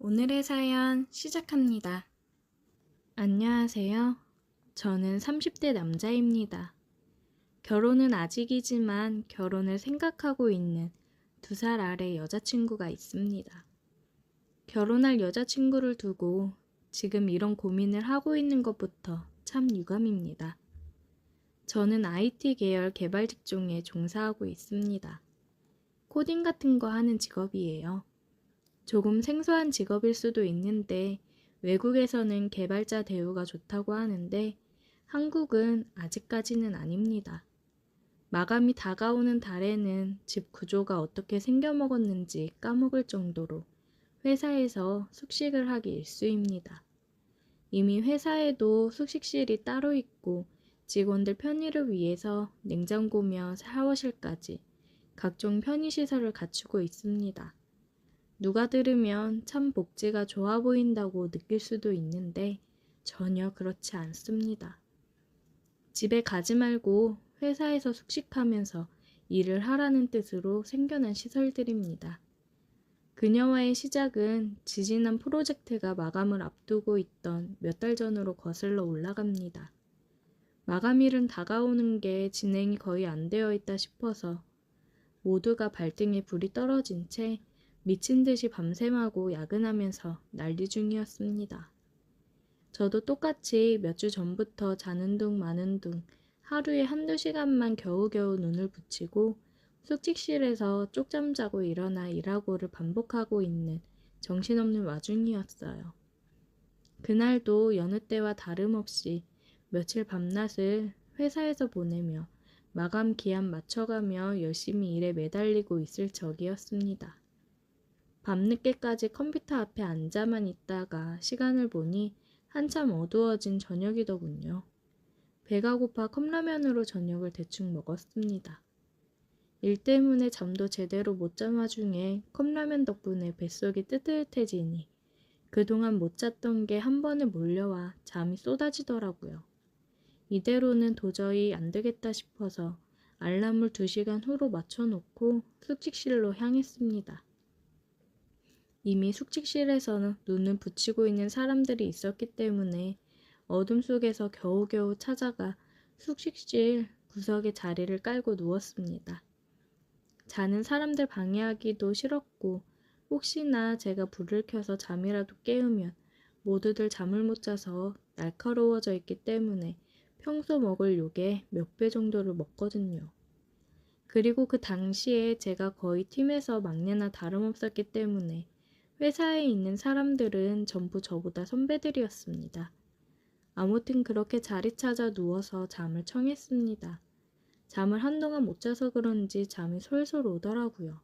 오늘의 사연 시작합니다. 안녕하세요. 저는 30대 남자입니다. 결혼은 아직이지만 결혼을 생각하고 있는 2살 아래 여자친구가 있습니다. 결혼할 여자친구를 두고 지금 이런 고민을 하고 있는 것부터 참 유감입니다. 저는 IT 계열 개발 직종에 종사하고 있습니다. 코딩 같은 거 하는 직업이에요. 조금 생소한 직업일 수도 있는데 외국에서는 개발자 대우가 좋다고 하는데 한국은 아직까지는 아닙니다. 마감이 다가오는 달에는 집 구조가 어떻게 생겨먹었는지 까먹을 정도로 회사에서 숙식을 하기 일쑤입니다. 이미 회사에도 숙식실이 따로 있고 직원들 편의를 위해서 냉장고며 샤워실까지 각종 편의시설을 갖추고 있습니다. 누가 들으면 참 복지가 좋아 보인다고 느낄 수도 있는데 전혀 그렇지 않습니다. 집에 가지 말고 회사에서 숙식하면서 일을 하라는 뜻으로 생겨난 시설들입니다. 그녀와의 시작은 지지난 프로젝트가 마감을 앞두고 있던 몇 달 전으로 거슬러 올라갑니다. 마감일은 다가오는 게 진행이 거의 안 되어 있다 싶어서 모두가 발등에 불이 떨어진 채 미친 듯이 밤샘하고 야근하면서 난리 중이었습니다. 저도 똑같이 몇 주 전부터 자는 둥 마는 둥 하루에 1~2시간만 겨우겨우 눈을 붙이고 숙직실에서 쪽잠 자고 일어나 일하고를 반복하고 있는 정신없는 와중이었어요. 그날도 여느 때와 다름없이 며칠 밤낮을 회사에서 보내며 마감 기한 맞춰가며 열심히 일에 매달리고 있을 적이었습니다. 밤늦게까지 컴퓨터 앞에 앉아만 있다가 시간을 보니 한참 어두워진 저녁이더군요. 배가 고파 컵라면으로 저녁을 대충 먹었습니다. 일 때문에 잠도 제대로 못 잔 와중에 컵라면 덕분에 뱃속이 뜨뜻해지니 그동안 못 잤던 게 한 번에 몰려와 잠이 쏟아지더라고요. 이대로는 도저히 안 되겠다 싶어서 알람을 2시간 후로 맞춰놓고 숙직실로 향했습니다. 이미 숙직실에서는 눈을 붙이고 있는 사람들이 있었기 때문에 어둠 속에서 겨우겨우 찾아가 숙식실 구석에 자리를 깔고 누웠습니다. 자는 사람들 방해하기도 싫었고 혹시나 제가 불을 켜서 잠이라도 깨우면 모두들 잠을 못 자서 날카로워져 있기 때문에 평소 먹을 욕의 몇 배 정도를 먹거든요. 그리고 그 당시에 제가 거의 팀에서 막내나 다름없었기 때문에 회사에 있는 사람들은 전부 저보다 선배들이었습니다. 아무튼 그렇게 자리 찾아 누워서 잠을 청했습니다. 잠을 한동안 못 자서 그런지 잠이 솔솔 오더라고요.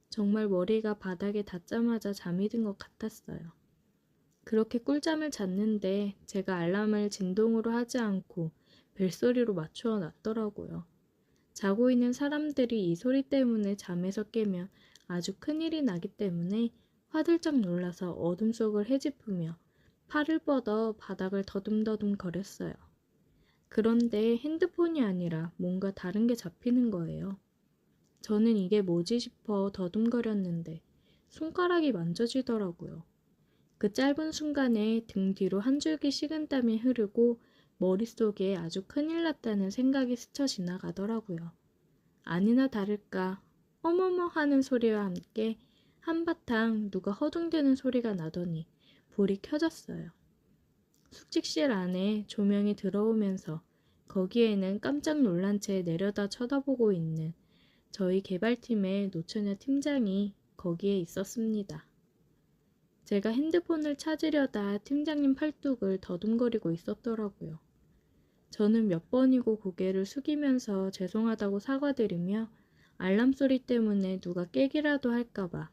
정말 머리가 바닥에 닿자마자 잠이 든 것 같았어요. 그렇게 꿀잠을 잤는데 제가 알람을 진동으로 하지 않고 벨소리로 맞추어 놨더라고요. 자고 있는 사람들이 이 소리 때문에 잠에서 깨면 아주 큰일이 나기 때문에 화들짝 놀라서 어둠 속을 헤집으며 팔을 뻗어 바닥을 더듬더듬 거렸어요. 그런데 핸드폰이 아니라 뭔가 다른 게 잡히는 거예요. 저는 이게 뭐지 싶어 더듬거렸는데 손가락이 만져지더라고요. 그 짧은 순간에 등 뒤로 한 줄기 식은땀이 흐르고 머릿속에 아주 큰일 났다는 생각이 스쳐 지나가더라고요. 아니나 다를까 어머머 하는 소리와 함께 한바탕 누가 허둥대는 소리가 나더니 불이 켜졌어요. 숙직실 안에 조명이 들어오면서 거기에는 깜짝 놀란 채 내려다 쳐다보고 있는 저희 개발팀의 노처녀 팀장이 거기에 있었습니다. 제가 핸드폰을 찾으려다 팀장님 팔뚝을 더듬거리고 있었더라고요. 저는 몇 번이고 고개를 숙이면서 죄송하다고 사과드리며 알람 소리 때문에 누가 깨기라도 할까봐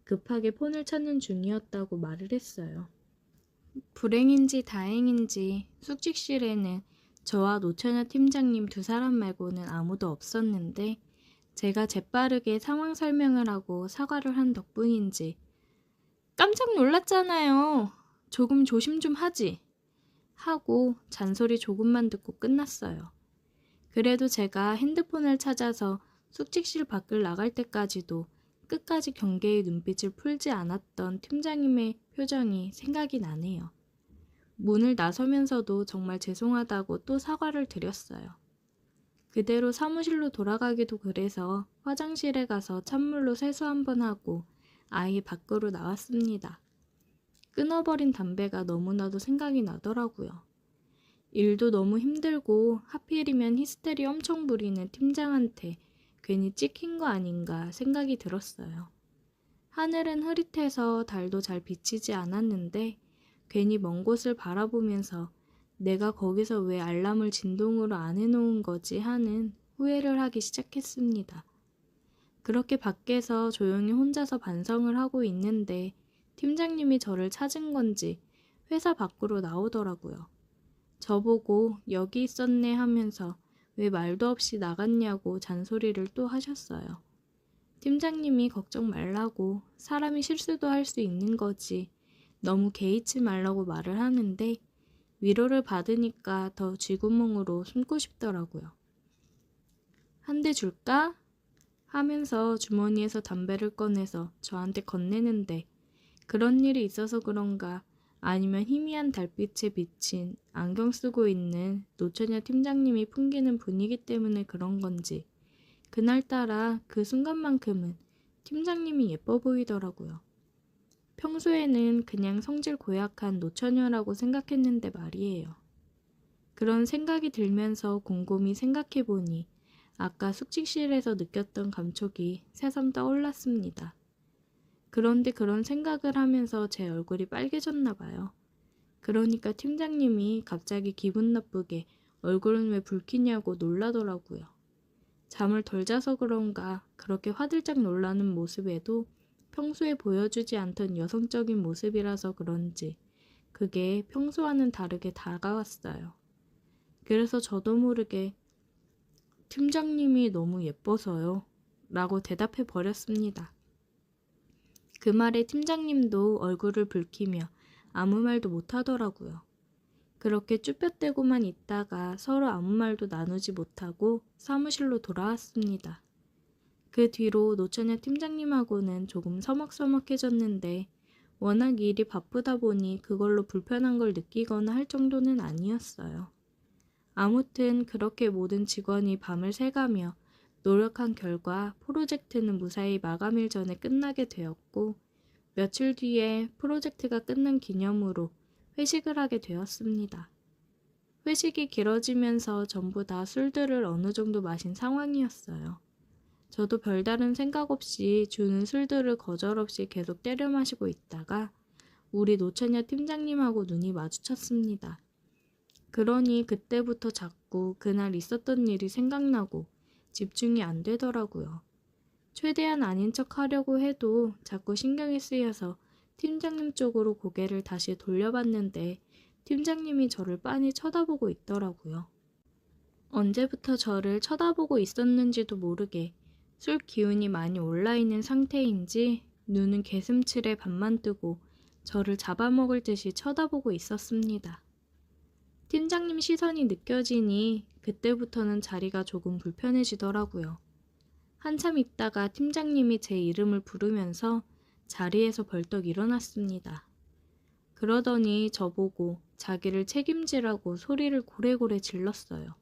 급하게 폰을 찾는 중이었다고 말을 했어요. 불행인지 다행인지 숙직실에는 저와 노처녀 팀장님 2사람 말고는 아무도 없었는데 제가 재빠르게 상황 설명을 하고 사과를 한 덕분인지 깜짝 놀랐잖아요. 조금 조심 좀 하지. 하고 잔소리 조금만 듣고 끝났어요. 그래도 제가 핸드폰을 찾아서 숙직실 밖을 나갈 때까지도 끝까지 경계의 눈빛을 풀지 않았던 팀장님의 표정이 생각이 나네요. 문을 나서면서도 정말 죄송하다고 또 사과를 드렸어요. 그대로 사무실로 돌아가기도 그래서 화장실에 가서 찬물로 세수 한번 하고 아예 밖으로 나왔습니다. 끊어버린 담배가 너무나도 생각이 나더라고요. 일도 너무 힘들고 하필이면 히스테리 엄청 부리는 팀장한테 괜히 찍힌 거 아닌가 생각이 들었어요. 하늘은 흐릿해서 달도 잘 비치지 않았는데 괜히 먼 곳을 바라보면서 내가 거기서 왜 알람을 진동으로 안 해놓은 거지 하는 후회를 하기 시작했습니다. 그렇게 밖에서 조용히 혼자서 반성을 하고 있는데 팀장님이 저를 찾은 건지 회사 밖으로 나오더라고요. 저보고 여기 있었네 하면서 왜 말도 없이 나갔냐고 잔소리를 또 하셨어요. 팀장님이 걱정 말라고 사람이 실수도 할 수 있는 거지 너무 개의치 말라고 말을 하는데 위로를 받으니까 더 쥐구멍으로 숨고 싶더라고요. 한 대 줄까? 하면서 주머니에서 담배를 꺼내서 저한테 건네는데 그런 일이 있어서 그런가 아니면 희미한 달빛에 비친 안경 쓰고 있는 노처녀 팀장님이 풍기는 분위기 때문에 그런 건지 그날따라 그 순간만큼은 팀장님이 예뻐 보이더라고요. 평소에는 그냥 성질 고약한 노처녀라고 생각했는데 말이에요. 그런 생각이 들면서 곰곰이 생각해보니 아까 숙직실에서 느꼈던 감촉이 새삼 떠올랐습니다. 그런데 그런 생각을 하면서 제 얼굴이 빨개졌나 봐요. 그러니까 팀장님이 갑자기 기분 나쁘게 얼굴은 왜 붉히냐고 놀라더라고요. 잠을 덜 자서 그런가 그렇게 화들짝 놀라는 모습에도 평소에 보여주지 않던 여성적인 모습이라서 그런지 그게 평소와는 다르게 다가왔어요. 그래서 저도 모르게 팀장님이 너무 예뻐서요 라고 대답해 버렸습니다. 그 말에 팀장님도 얼굴을 붉히며 아무 말도 못하더라고요. 그렇게 쭈뼛대고만 있다가 서로 아무 말도 나누지 못하고 사무실로 돌아왔습니다. 그 뒤로 노처녀 팀장님하고는 조금 서먹서먹해졌는데 워낙 일이 바쁘다 보니 그걸로 불편한 걸 느끼거나 할 정도는 아니었어요. 아무튼 그렇게 모든 직원이 밤을 새가며 노력한 결과 프로젝트는 무사히 마감일 전에 끝나게 되었고 며칠 뒤에 프로젝트가 끝난 기념으로 회식을 하게 되었습니다. 회식이 길어지면서 전부 다 술들을 어느 정도 마신 상황이었어요. 저도 별다른 생각 없이 주는 술들을 거절없이 계속 때려 마시고 있다가 우리 노처녀 팀장님하고 눈이 마주쳤습니다. 그러니 그때부터 자꾸 그날 있었던 일이 생각나고 집중이 안 되더라고요. 최대한 아닌 척 하려고 해도 자꾸 신경이 쓰여서 팀장님 쪽으로 고개를 다시 돌려봤는데 팀장님이 저를 빤히 쳐다보고 있더라고요. 언제부터 저를 쳐다보고 있었는지도 모르게 술 기운이 많이 올라있는 상태인지 눈은 개슴츠레 반만 뜨고 저를 잡아먹을 듯이 쳐다보고 있었습니다. 팀장님 시선이 느껴지니 그때부터는 자리가 조금 불편해지더라고요. 한참 있다가 팀장님이 제 이름을 부르면서 자리에서 벌떡 일어났습니다. 그러더니 저보고 자기를 책임지라고 소리를 고래고래 질렀어요.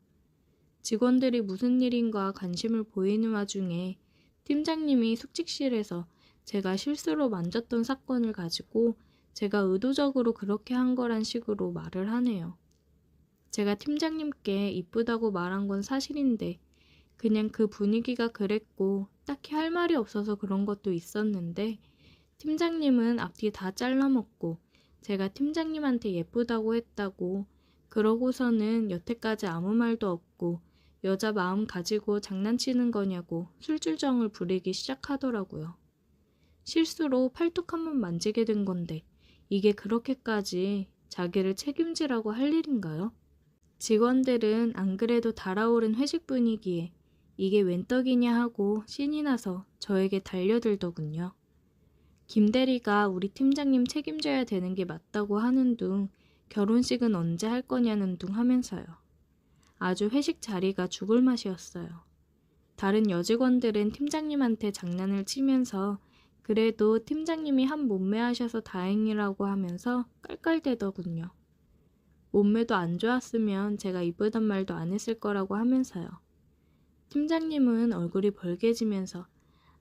직원들이 무슨 일인가 관심을 보이는 와중에 팀장님이 숙직실에서 제가 실수로 만졌던 사건을 가지고 제가 의도적으로 그렇게 한 거란 식으로 말을 하네요. 제가 팀장님께 이쁘다고 말한 건 사실인데 그냥 그 분위기가 그랬고 딱히 할 말이 없어서 그런 것도 있었는데 팀장님은 앞뒤 다 잘라먹고 제가 팀장님한테 예쁘다고 했다고 그러고서는 여태까지 아무 말도 없고 여자 마음 가지고 장난치는 거냐고 술줄정을 부리기 시작하더라고요. 실수로 팔뚝 한번 만지게 된 건데 이게 그렇게까지 자기를 책임지라고 할 일인가요? 직원들은 안 그래도 달아오른 회식 분위기에 이게 웬 떡이냐 하고 신이 나서 저에게 달려들더군요. 김 대리가 우리 팀장님 책임져야 되는 게 맞다고 하는 둥 결혼식은 언제 할 거냐는 둥 하면서요. 아주 회식 자리가 죽을 맛이었어요. 다른 여직원들은 팀장님한테 장난을 치면서 그래도 팀장님이 한 몸매 하셔서 다행이라고 하면서 깔깔대더군요. 몸매도 안 좋았으면 제가 이쁘단 말도 안 했을 거라고 하면서요. 팀장님은 얼굴이 벌개지면서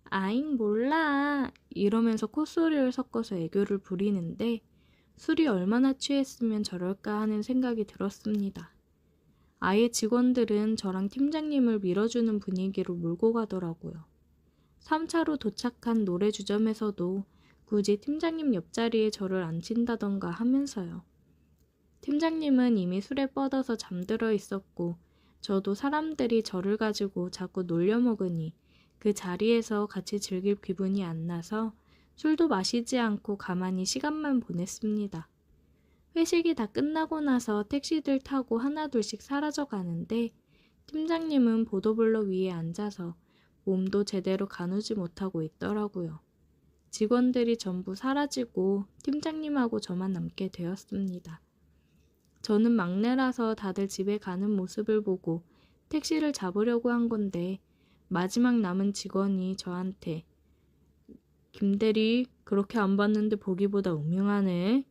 아잉 몰라 이러면서 콧소리를 섞어서 애교를 부리는데 술이 얼마나 취했으면 저럴까 하는 생각이 들었습니다. 아예 직원들은 저랑 팀장님을 밀어주는 분위기로 몰고 가더라고요. 3차로 도착한 노래 주점에서도 굳이 팀장님 옆자리에 저를 앉힌다던가 하면서요. 팀장님은 이미 술에 뻗어서 잠들어 있었고 저도 사람들이 저를 가지고 자꾸 놀려먹으니 그 자리에서 같이 즐길 기분이 안 나서 술도 마시지 않고 가만히 시간만 보냈습니다. 회식이 다 끝나고 나서 택시들 타고 하나둘씩 사라져 가는데 팀장님은 보도블럭 위에 앉아서 몸도 제대로 가누지 못하고 있더라고요. 직원들이 전부 사라지고 팀장님하고 저만 남게 되었습니다. 저는 막내라서 다들 집에 가는 모습을 보고 택시를 잡으려고 한 건데 마지막 남은 직원이 저한테 김대리 그렇게 안 봤는데 보기보다 음흉하네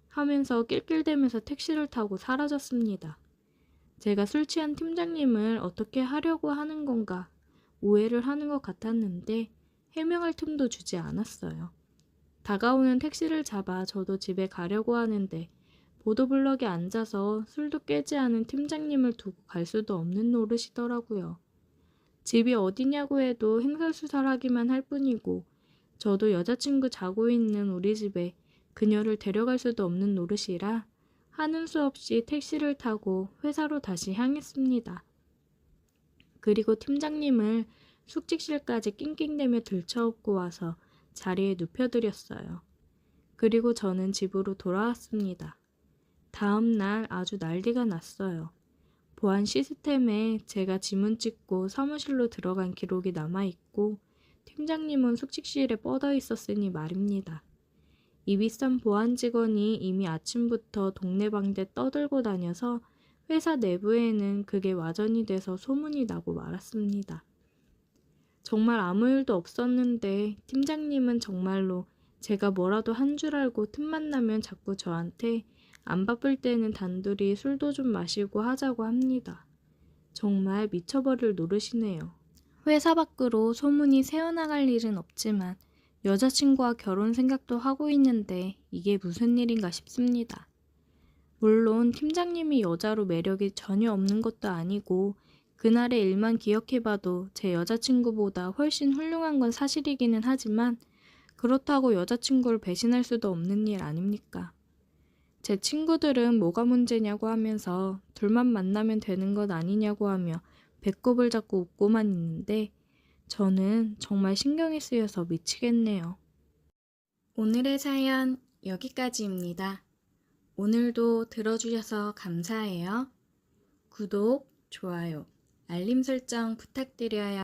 하면서 낄낄대면서 택시를 타고 사라졌습니다. 제가 술 취한 팀장님을 어떻게 하려고 하는 건가 오해를 하는 것 같았는데 해명할 틈도 주지 않았어요. 다가오는 택시를 잡아 저도 집에 가려고 하는데 보도블럭에 앉아서 술도 깨지 않은 팀장님을 두고 갈 수도 없는 노릇이더라고요. 집이 어디냐고 해도 횡설수설하기만 할 뿐이고 저도 여자친구 자고 있는 우리 집에 그녀를 데려갈 수도 없는 노릇이라 하는 수 없이 택시를 타고 회사로 다시 향했습니다. 그리고 팀장님을 숙직실까지 낑낑대며 들쳐업고 와서 자리에 눕혀드렸어요. 그리고 저는 집으로 돌아왔습니다. 다음 날 아주 난리가 났어요. 보안 시스템에 제가 지문 찍고 사무실로 들어간 기록이 남아있고 팀장님은 숙직실에 뻗어 있었으니 말입니다. 이 비싼 보안 직원이 이미 아침부터 동네방네 떠들고 다녀서 회사 내부에는 그게 와전이 돼서 소문이 나고 말았습니다. 정말 아무 일도 없었는데 팀장님은 정말로 제가 뭐라도 한 줄 알고 틈만 나면 자꾸 저한테 안 바쁠 때는 단둘이 술도 좀 마시고 하자고 합니다. 정말 미쳐버릴 노릇이네요. 회사 밖으로 소문이 새어나갈 일은 없지만 여자친구와 결혼 생각도 하고 있는데 이게 무슨 일인가 싶습니다. 물론 팀장님이 여자로 매력이 전혀 없는 것도 아니고 그날의 일만 기억해봐도 제 여자친구보다 훨씬 훌륭한 건 사실이기는 하지만 그렇다고 여자친구를 배신할 수도 없는 일 아닙니까? 제 친구들은 뭐가 문제냐고 하면서 둘만 만나면 되는 것 아니냐고 하며 배꼽을 잡고 웃고만 있는데 저는 정말 신경이 쓰여서 미치겠네요. 오늘의 사연 여기까지입니다. 오늘도 들어주셔서 감사해요. 구독, 좋아요, 알림 설정 부탁드려요.